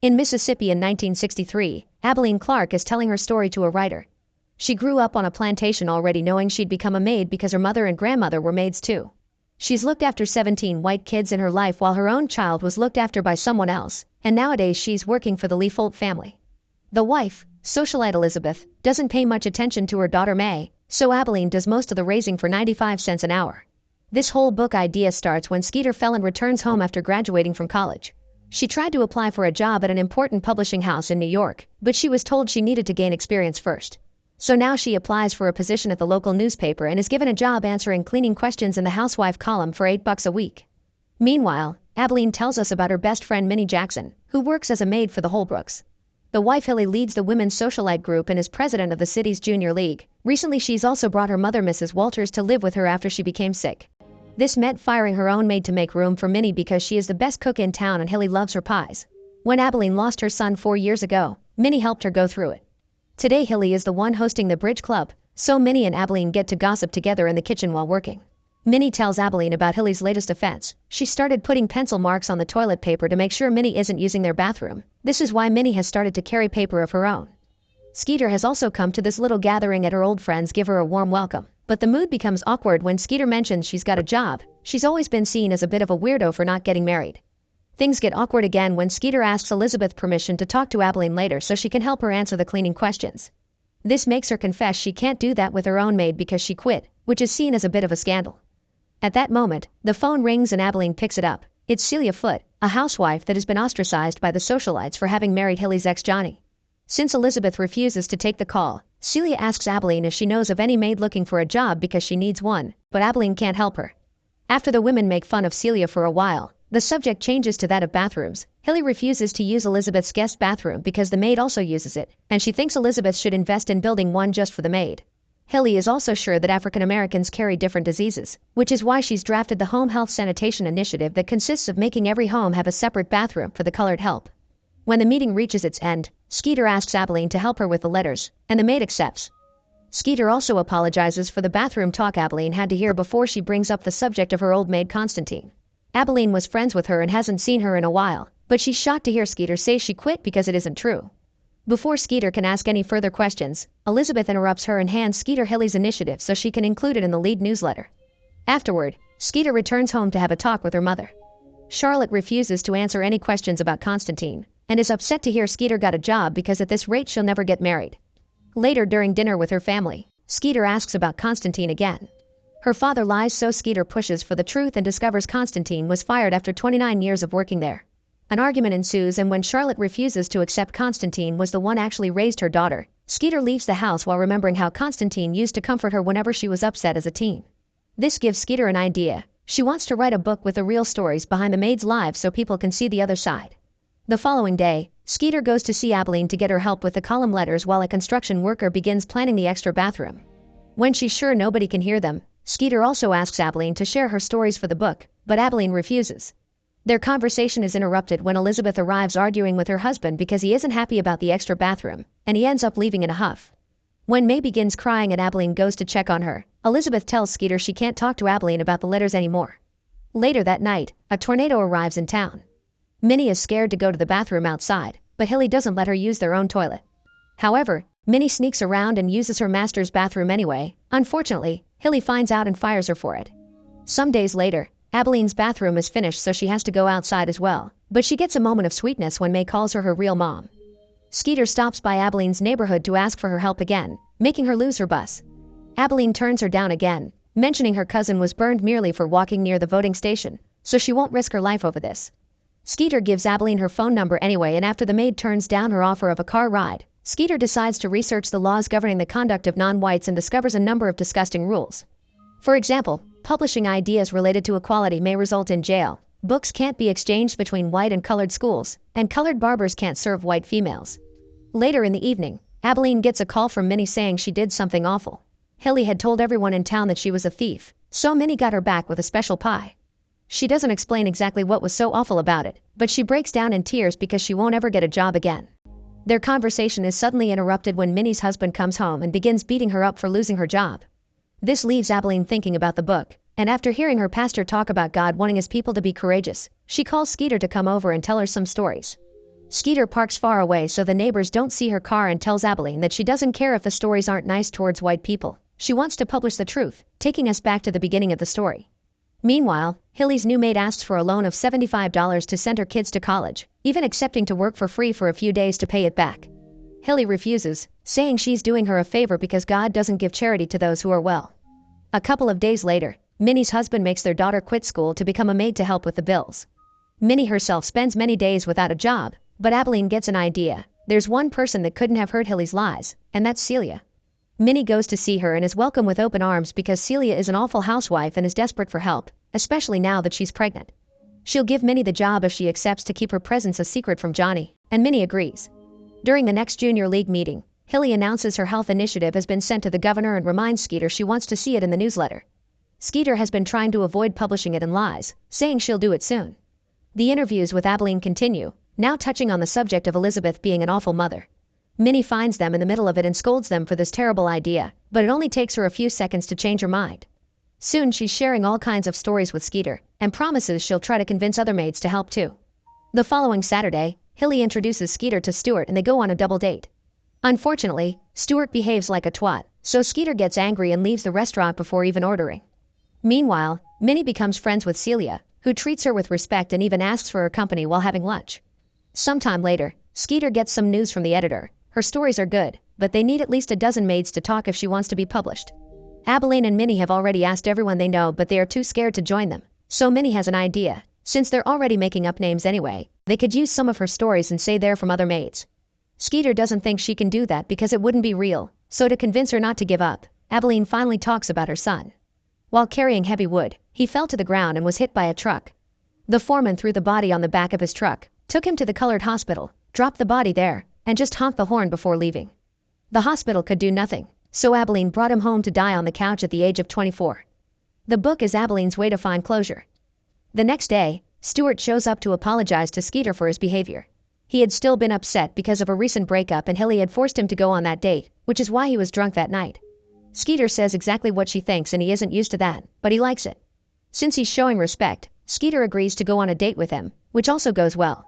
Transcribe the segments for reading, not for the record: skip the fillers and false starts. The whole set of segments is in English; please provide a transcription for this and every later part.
In Mississippi in 1963, Abilene Clark is telling her story to a writer. She grew up on a plantation already knowing she'd become a maid because her mother and grandmother were maids too. She's looked after 17 white kids in her life while her own child was looked after by someone else, and nowadays she's working for the Leafold family. The wife, socialite Elizabeth, doesn't pay much attention to her daughter May, so Abilene does most of the raising for 95 cents an hour. This whole book idea starts when Skeeter Felon returns home after graduating from college. She tried to apply for a job at an important publishing house in New York, but she was told she needed to gain experience first. So now she applies for a position at the local newspaper and is given a job answering cleaning questions in the housewife column for $8 a week. Meanwhile, Abilene tells us about her best friend Minnie Jackson, who works as a maid for the Holbrooks. The wife Hilly leads the women's socialite group and is president of the city's junior league. Recently she's also brought her mother Mrs. Walters to live with her after she became sick. This meant firing her own maid to make room for Minnie because she is the best cook in town and Hilly loves her pies. When Abilene lost her son 4 years ago, Minnie helped her go through it. Today Hilly is the one hosting the bridge club, so Minnie and Abilene get to gossip together in the kitchen while working. Minnie tells Abilene about Hilly's latest offense. She started putting pencil marks on the toilet paper to make sure Minnie isn't using their bathroom. This is why Minnie has started to carry paper of her own. Skeeter has also come to this little gathering and her old friends give her a warm welcome. But the mood becomes awkward when Skeeter mentions she's got a job. She's always been seen as a bit of a weirdo for not getting married. Things get awkward again when Skeeter asks Elizabeth permission to talk to Abilene later so she can help her answer the cleaning questions. This makes her confess she can't do that with her own maid because she quit, which is seen as a bit of a scandal. At that moment, the phone rings and Abilene picks it up. It's Celia Foote, a housewife that has been ostracized by the socialites for having married Hilly's ex Johnny. Since Elizabeth refuses to take the call, Celia asks Abilene if she knows of any maid looking for a job because she needs one, but Abilene can't help her. After the women make fun of Celia for a while, the subject changes to that of bathrooms. Hilly refuses to use Elizabeth's guest bathroom because the maid also uses it, and she thinks Elizabeth should invest in building one just for the maid. Hilly is also sure that African Americans carry different diseases, which is why she's drafted the Home Health Sanitation Initiative that consists of making every home have a separate bathroom for the colored help. When the meeting reaches its end, Skeeter asks Abilene to help her with the letters, and the maid accepts. Skeeter also apologizes for the bathroom talk Abilene had to hear before she brings up the subject of her old maid Constantine. Abilene was friends with her and hasn't seen her in a while, but she's shocked to hear Skeeter say she quit because it isn't true. Before Skeeter can ask any further questions, Elizabeth interrupts her and hands Skeeter Hilly's initiative so she can include it in the lead newsletter. Afterward, Skeeter returns home to have a talk with her mother. Charlotte refuses to answer any questions about Constantine, and is upset to hear Skeeter got a job because at this rate she'll never get married. Later during dinner with her family, Skeeter asks about Constantine again. Her father lies so Skeeter pushes for the truth and discovers Constantine was fired after 29 years of working there. An argument ensues and when Charlotte refuses to accept Constantine was the one actually raised her daughter, Skeeter leaves the house while remembering how Constantine used to comfort her whenever she was upset as a teen. This gives Skeeter an idea. She wants to write a book with the real stories behind the maids' lives so people can see the other side. The following day, Skeeter goes to see Abilene to get her help with the column letters while a construction worker begins planning the extra bathroom. When she's sure nobody can hear them, Skeeter also asks Abilene to share her stories for the book, but Abilene refuses. Their conversation is interrupted when Elizabeth arrives arguing with her husband because he isn't happy about the extra bathroom, and he ends up leaving in a huff. When May begins crying and Abilene goes to check on her, Elizabeth tells Skeeter she can't talk to Abilene about the letters anymore. Later that night, a tornado arrives in town. Minnie is scared to go to the bathroom outside, but Hilly doesn't let her use their own toilet. However, Minnie sneaks around and uses her master's bathroom anyway. Unfortunately, Hilly finds out and fires her for it. Some days later, Abilene's bathroom is finished so she has to go outside as well, but she gets a moment of sweetness when May calls her real mom. Skeeter stops by Abilene's neighborhood to ask for her help again, making her lose her bus. Abilene turns her down again, mentioning her cousin was burned merely for walking near the voting station, so she won't risk her life over this. Skeeter gives Abilene her phone number anyway and after the maid turns down her offer of a car ride, Skeeter decides to research the laws governing the conduct of non-whites and discovers a number of disgusting rules. For example, publishing ideas related to equality may result in jail, books can't be exchanged between white and colored schools, and colored barbers can't serve white females. Later in the evening, Abilene gets a call from Minnie saying she did something awful. Hilly had told everyone in town that she was a thief, so Minnie got her back with a special pie. She doesn't explain exactly what was so awful about it, but she breaks down in tears because she won't ever get a job again. Their conversation is suddenly interrupted when Minnie's husband comes home and begins beating her up for losing her job. This leaves Abilene thinking about the book, and after hearing her pastor talk about God wanting his people to be courageous, she calls Skeeter to come over and tell her some stories. Skeeter parks far away so the neighbors don't see her car and tells Abilene that she doesn't care if the stories aren't nice towards white people. She wants to publish the truth, taking us back to the beginning of the story. Meanwhile, Hilly's new maid asks for a loan of $75 to send her kids to college, even accepting to work for free for a few days to pay it back. Hilly refuses, saying she's doing her a favor because God doesn't give charity to those who are well. A couple of days later, Minnie's husband makes their daughter quit school to become a maid to help with the bills. Minnie herself spends many days without a job, but Abilene gets an idea. There's one person that couldn't have heard Hilly's lies, and that's Celia. Minnie goes to see her and is welcomed with open arms because Celia is an awful housewife and is desperate for help, especially now that she's pregnant. She'll give Minnie the job if she accepts to keep her presence a secret from Johnny, and Minnie agrees. During the next junior league meeting, Hilly announces her health initiative has been sent to the governor and reminds Skeeter she wants to see it in the newsletter. Skeeter has been trying to avoid publishing it in lies, saying she'll do it soon. The interviews with Abilene continue, now touching on the subject of Elizabeth being an awful mother. Minnie finds them in the middle of it and scolds them for this terrible idea, but it only takes her a few seconds to change her mind. Soon she's sharing all kinds of stories with Skeeter, and promises she'll try to convince other maids to help too. The following Saturday, Hilly introduces Skeeter to Stuart and they go on a double date. Unfortunately, Stuart behaves like a twat, so Skeeter gets angry and leaves the restaurant before even ordering. Meanwhile, Minnie becomes friends with Celia, who treats her with respect and even asks for her company while having lunch. Sometime later, Skeeter gets some news from the editor. Her stories are good, but they need at least a dozen maids to talk if she wants to be published. Abilene and Minnie have already asked everyone they know, but they are too scared to join them, so Minnie has an idea. Since they're already making up names anyway, they could use some of her stories and say they're from other maids. Skeeter doesn't think she can do that because it wouldn't be real, so to convince her not to give up, Abilene finally talks about her son. While carrying heavy wood, he fell to the ground and was hit by a truck. The foreman threw the body on the back of his truck, took him to the colored hospital, dropped the body there, and just honked the horn before leaving. The hospital could do nothing, so Abilene brought him home to die on the couch at the age of 24. The book is Abilene's way to find closure. The next day, Stuart shows up to apologize to Skeeter for his behavior. He had still been upset because of a recent breakup and Hilly had forced him to go on that date, which is why he was drunk that night. Skeeter says exactly what she thinks and he isn't used to that, but he likes it. Since he's showing respect, Skeeter agrees to go on a date with him, which also goes well.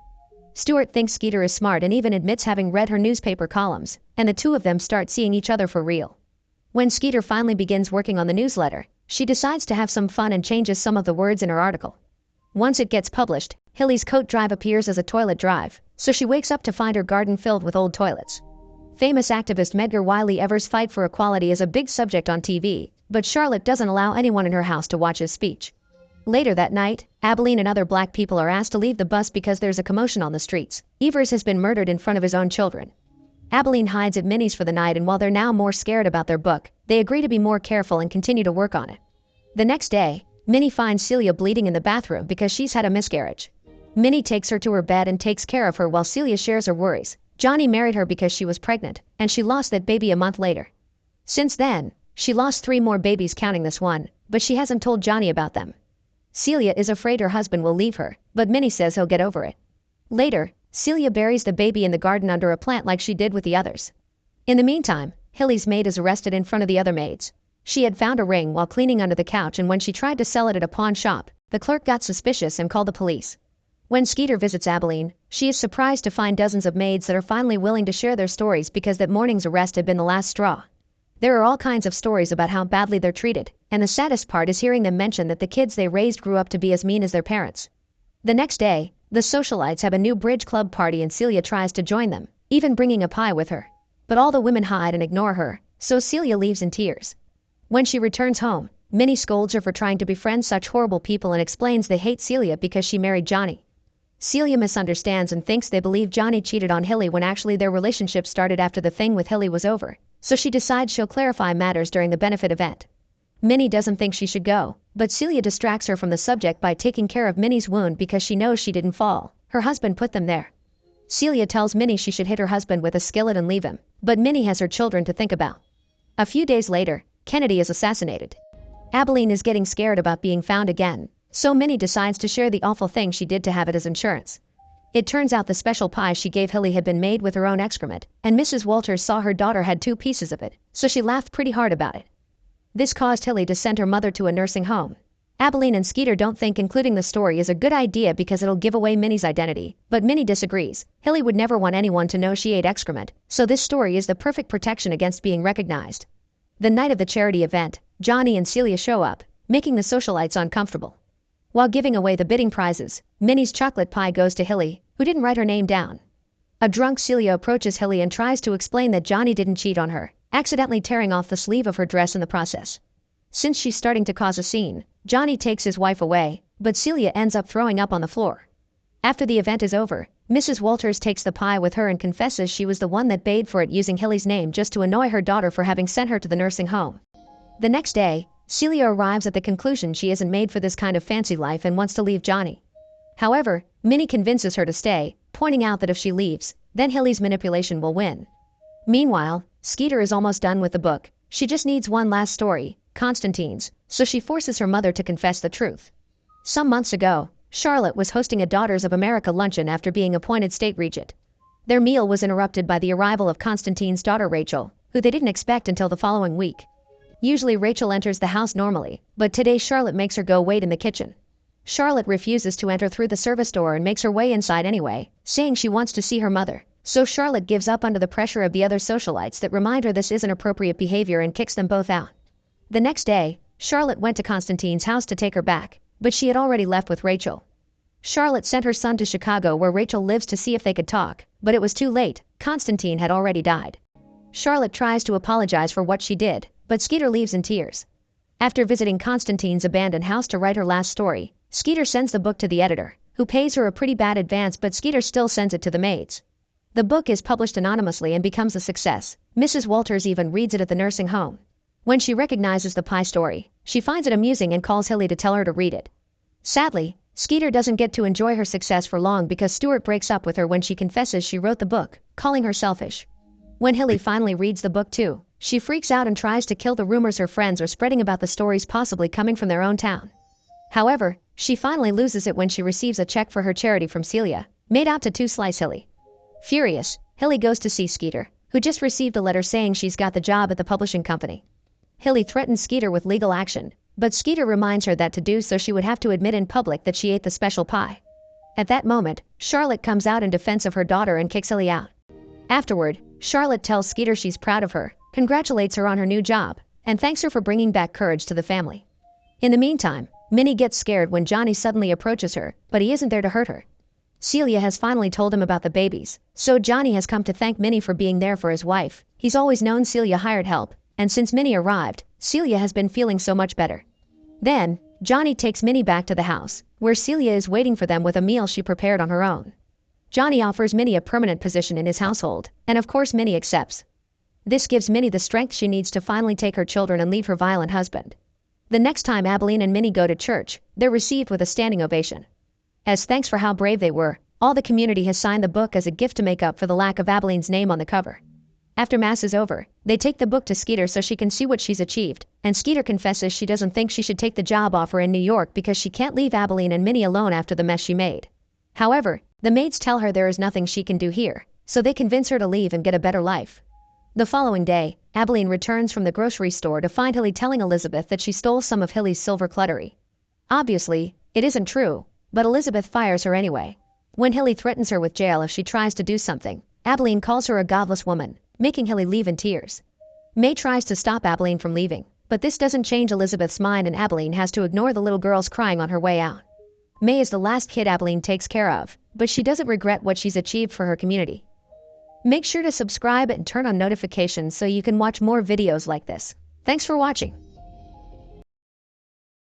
Stuart thinks Skeeter is smart and even admits having read her newspaper columns, and the two of them start seeing each other for real. When Skeeter finally begins working on the newsletter, she decides to have some fun and changes some of the words in her article. Once it gets published, Hilly's coat drive appears as a toilet drive, so she wakes up to find her garden filled with old toilets. Famous activist Medgar Wiley Evers' fight for equality is a big subject on TV, but Charlotte doesn't allow anyone in her house to watch his speech. Later that night, Abilene and other black people are asked to leave the bus because there's a commotion on the streets. Evers has been murdered in front of his own children. Abilene hides at Minnie's for the night, and while they're now more scared about their book, they agree to be more careful and continue to work on it. The next day, Minnie finds Celia bleeding in the bathroom because she's had a miscarriage. Minnie takes her to her bed and takes care of her while Celia shares her worries. Johnny married her because she was pregnant, and she lost that baby a month later. Since then, she lost 3 more babies counting this one, but she hasn't told Johnny about them. Celia is afraid her husband will leave her, but Minnie says he'll get over it. Later, Celia buries the baby in the garden under a plant like she did with the others. In the meantime, Hilly's maid is arrested in front of the other maids. She had found a ring while cleaning under the couch, and when she tried to sell it at a pawn shop, the clerk got suspicious and called the police. When Skeeter visits Abilene, she is surprised to find dozens of maids that are finally willing to share their stories because that morning's arrest had been the last straw. There are all kinds of stories about how badly they're treated, and the saddest part is hearing them mention that the kids they raised grew up to be as mean as their parents. The next day, the socialites have a new bridge club party and Celia tries to join them, even bringing a pie with her. But all the women hide and ignore her, so Celia leaves in tears. When she returns home, Minnie scolds her for trying to befriend such horrible people and explains they hate Celia because she married Johnny. Celia misunderstands and thinks they believe Johnny cheated on Hilly when actually their relationship started after the thing with Hilly was over, so she decides she'll clarify matters during the benefit event. Minnie doesn't think she should go, but Celia distracts her from the subject by taking care of Minnie's wound because she knows she didn't fall. Her husband put them there. Celia tells Minnie she should hit her husband with a skillet and leave him, but Minnie has her children to think about. A few days later, Kennedy is assassinated. Abilene is getting scared about being found again, so Minnie decides to share the awful thing she did to have it as insurance. It turns out the special pie she gave Hilly had been made with her own excrement, and Mrs. Walters saw her daughter had 2 pieces of it, so she laughed pretty hard about it. This caused Hilly to send her mother to a nursing home. Abilene and Skeeter don't think including the story is a good idea because it'll give away Minnie's identity, but Minnie disagrees. Hilly would never want anyone to know she ate excrement, so this story is the perfect protection against being recognized. The night of the charity event, Johnny and Celia show up, making the socialites uncomfortable. While giving away the bidding prizes, Minnie's chocolate pie goes to Hilly, who didn't write her name down. A drunk Celia approaches Hilly and tries to explain that Johnny didn't cheat on her, accidentally tearing off the sleeve of her dress in the process. Since she's starting to cause a scene, Johnny takes his wife away, but Celia ends up throwing up on the floor. After the event is over, Mrs. Walters takes the pie with her and confesses she was the one that paid for it using Hilly's name just to annoy her daughter for having sent her to the nursing home. The next day, Celia arrives at the conclusion she isn't made for this kind of fancy life and wants to leave Johnny. However, Minnie convinces her to stay, pointing out that if she leaves, then Hilly's manipulation will win. Meanwhile, Skeeter is almost done with the book. She just needs one last story, Constantine's, so she forces her mother to confess the truth. Some months ago, Charlotte was hosting a Daughters of America luncheon after being appointed state regent. Their meal was interrupted by the arrival of Constantine's daughter Rachel, who they didn't expect until the following week. Usually Rachel enters the house normally, but today Charlotte makes her go wait in the kitchen. Charlotte refuses to enter through the service door and makes her way inside anyway, saying she wants to see her mother. So Charlotte gives up under the pressure of the other socialites that remind her this isn't appropriate behavior and kicks them both out. The next day, Charlotte went to Constantine's house to take her back, but she had already left with Rachel. Charlotte sent her son to Chicago where Rachel lives to see if they could talk, but it was too late. Constantine had already died. Charlotte tries to apologize for what she did, but Skeeter leaves in tears. After visiting Constantine's abandoned house to write her last story, Skeeter sends the book to the editor, who pays her a pretty bad advance, but Skeeter still sends it to the maids. The book is published anonymously and becomes a success. Mrs. Walters even reads it at the nursing home. When she recognizes the pie story, she finds it amusing and calls Hilly to tell her to read it. Sadly, Skeeter doesn't get to enjoy her success for long because Stuart breaks up with her when she confesses she wrote the book, calling her selfish. When Hilly finally reads the book too, she freaks out and tries to kill the rumors her friends are spreading about the stories possibly coming from their own town. However, she finally loses it when she receives a check for her charity from Celia, made out to 2 Slice Hilly. Furious, Hilly goes to see Skeeter, who just received a letter saying she's got the job at the publishing company. Hilly threatens Skeeter with legal action, but Skeeter reminds her that to do so she would have to admit in public that she ate the special pie. At that moment, Charlotte comes out in defense of her daughter and kicks Hilly out. Afterward, Charlotte tells Skeeter she's proud of her, congratulates her on her new job, and thanks her for bringing back courage to the family. In the meantime, Minnie gets scared when Johnny suddenly approaches her, but he isn't there to hurt her. Celia has finally told him about the babies, so Johnny has come to thank Minnie for being there for his wife. He's always known Celia hired help, and since Minnie arrived, Celia has been feeling so much better. Then, Johnny takes Minnie back to the house, where Celia is waiting for them with a meal she prepared on her own. Johnny offers Minnie a permanent position in his household, and of course Minnie accepts. This gives Minnie the strength she needs to finally take her children and leave her violent husband. The next time Abilene and Minnie go to church, they're received with a standing ovation. As thanks for how brave they were, all the community has signed the book as a gift to make up for the lack of Abilene's name on the cover. After Mass is over, they take the book to Skeeter so she can see what she's achieved, and Skeeter confesses she doesn't think she should take the job offer in New York because she can't leave Abilene and Minnie alone after the mess she made. However, the maids tell her there is nothing she can do here, so they convince her to leave and get a better life. The following day, Abilene returns from the grocery store to find Hilly telling Elizabeth that she stole some of Hilly's silver cluttery. Obviously, it isn't true, but Elizabeth fires her anyway. When Hilly threatens her with jail if she tries to do something, Abilene calls her a godless woman, making Hilly leave in tears. May tries to stop Abilene from leaving, but this doesn't change Elizabeth's mind and Abilene has to ignore the little girls crying on her way out. May is the last kid Abilene takes care of, but she doesn't regret what she's achieved for her community. Make sure to subscribe and turn on notifications so you can watch more videos like this. Thanks for watching.